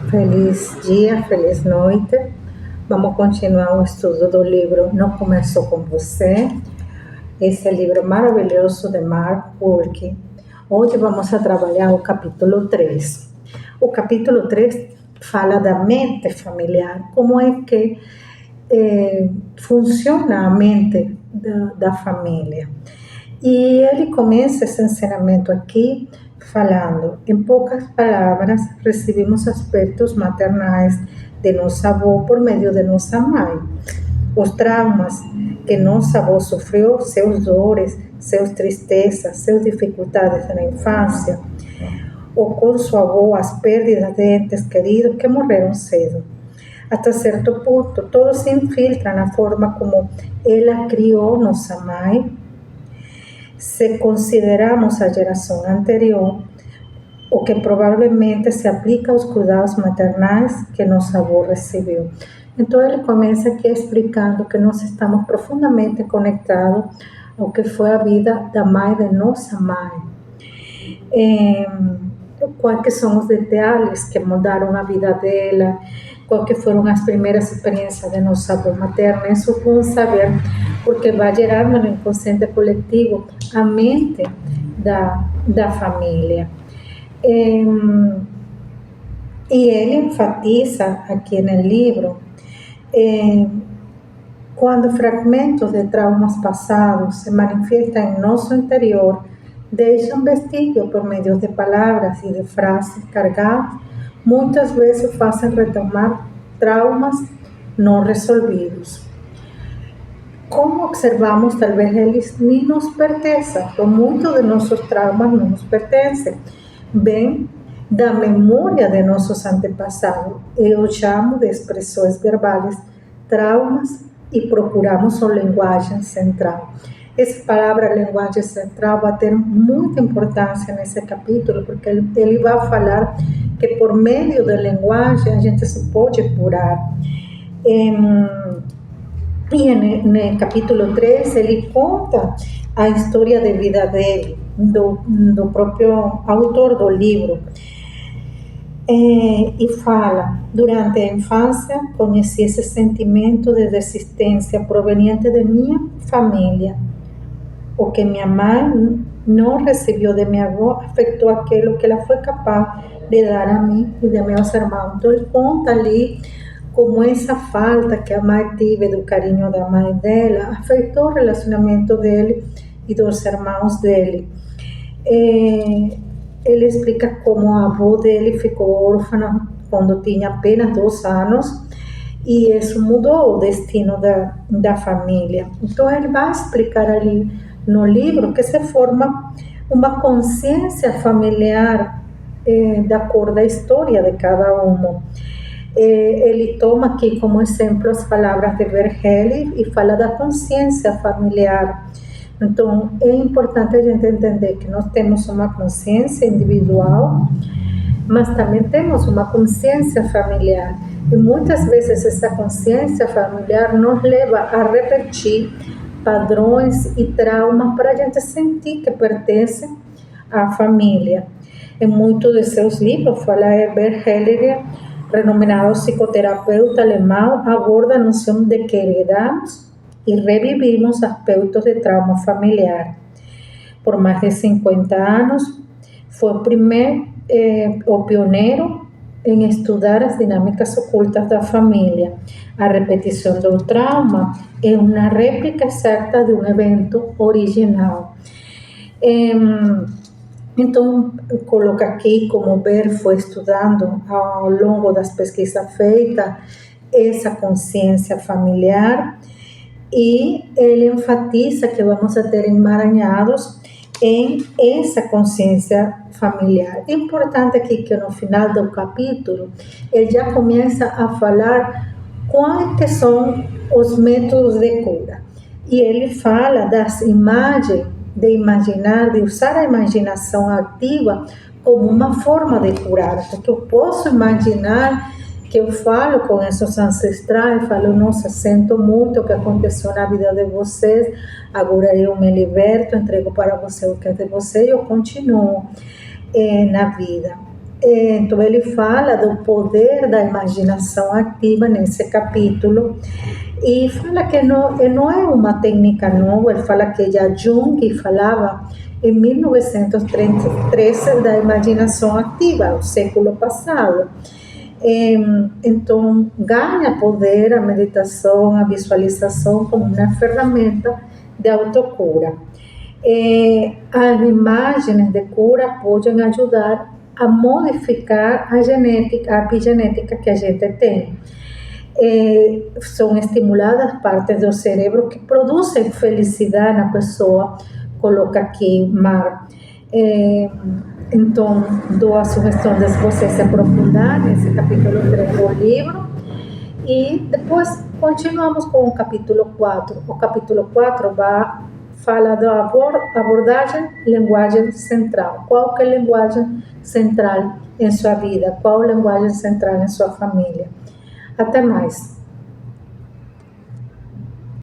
Feliz dia, feliz noite. Vamos continuar o estudo do livro Não Começou Com Você. Esse livro maravilhoso de Mark Burke. Hoje vamos a trabalhar o capítulo 3. O capítulo 3 fala da mente familiar, como é que funciona a mente da família. E ele começa esse ensinamento aqui falando, em poucas palavras, recebemos aspectos maternais de nossa avó por meio de nossa mãe. Os traumas que nossa avó sofreu, seus dores, suas tristezas, suas dificuldades na infância, ou com sua avó, as perdas de entes queridos que morreram cedo. Até certo ponto, todo se infiltra na forma como ela criou nossa mãe. Se consideramos a geração anterior, o que provavelmente se aplica aos cuidados maternais que nossa avó recebeu. Então, ele começa aqui explicando que nós estamos profundamente conectados ao que foi a vida da mãe de nossa mãe. Quais são os detalhes que mudaram a vida dela, quais foram as primeiras experiências de nossa avó materna, isso vamos saber, porque vai gerar no inconsciente coletivo a mente da família. E ele enfatiza aqui no livro quando fragmentos de traumas passados se manifestam em nosso interior, deixam vestígio por meio de palavras e de frases carregadas, muitas vezes fazem retomar traumas não resolvidos. Como observamos, talvez eles nem nos pertencem, ou muitos de nossos traumas não nos pertencem. Vem da memória de nossos antepassados. Eu chamo de expressões verbais, traumas, e procuramos a linguagem central. Essa palavra linguagem central vai ter muita importância nesse capítulo, porque ele vai falar que por meio da linguagem a gente se pode curar. E no capítulo 3 ele conta a história de vida dele, do próprio autor do livro. E fala, durante a infância conheci esse sentimento de desistência proveniente de minha família. O que minha mãe não recebeu de minha avó afetou aquilo que ela foi capaz de dar a mim e de meus irmãos. Então ele conta ali como essa falta que a mãe teve do carinho da mãe dela afetou o relacionamento dele e dos irmãos dele. Ele explica como a avó dele ficou órfã quando tinha apenas 2 anos e isso mudou o destino da família. Então ele vai explicar ali no livro que se forma uma consciência familiar de acordo com a história de cada um. Ele toma aqui como exemplo as palavras de Verhelli e fala da consciência familiar. Então, é importante a gente entender que nós temos uma consciência individual, mas também temos uma consciência familiar. E muitas vezes essa consciência familiar nos leva a repetir padrões e traumas para a gente sentir que pertence à família. Em muitos de seus livros, fala Bert Hellinger, renominado psicoterapeuta alemão, aborda a noção de que heredamos e revivimos aspectos de trauma familiar. Por mais de 50 anos, foi o pioneiro em estudar as dinâmicas ocultas da família. A repetição do trauma é uma réplica exata de um evento original. Então, coloca aqui como Bert foi estudando ao longo das pesquisas feitas essa consciência familiar e ele enfatiza que vamos a ter emaranhados em essa consciência familiar. É importante aqui que no final do capítulo ele já começa a falar quais são os métodos de cura. E ele fala das imagens, de imaginar, de usar a imaginação ativa como uma forma de curar, porque eu posso imaginar que eu falo com esses ancestrais, falo, nossa, sinto muito o que aconteceu na vida de vocês, agora eu me liberto, entrego para você o que é de você e eu continuo na vida. Então, ele fala do poder da imaginação ativa nesse capítulo e fala que não é uma técnica nova, ele fala que já Jung falava em 1913 da imaginação ativa, o século passado. Então, ganha poder a meditação, a visualização como uma ferramenta de autocura. As imagens de cura podem ajudar a modificar a genética, a epigenética que a gente tem. São estimuladas partes do cérebro que produzem felicidade na pessoa. Coloca aqui, Mar. Então, dou a sugestão de vocês se aprofundar nesse capítulo 3 do livro. E depois continuamos com o capítulo 4. O capítulo 4 fala da abordagem linguagem central. Qual que é a linguagem central em sua vida? Qual a linguagem central em sua família? Até mais.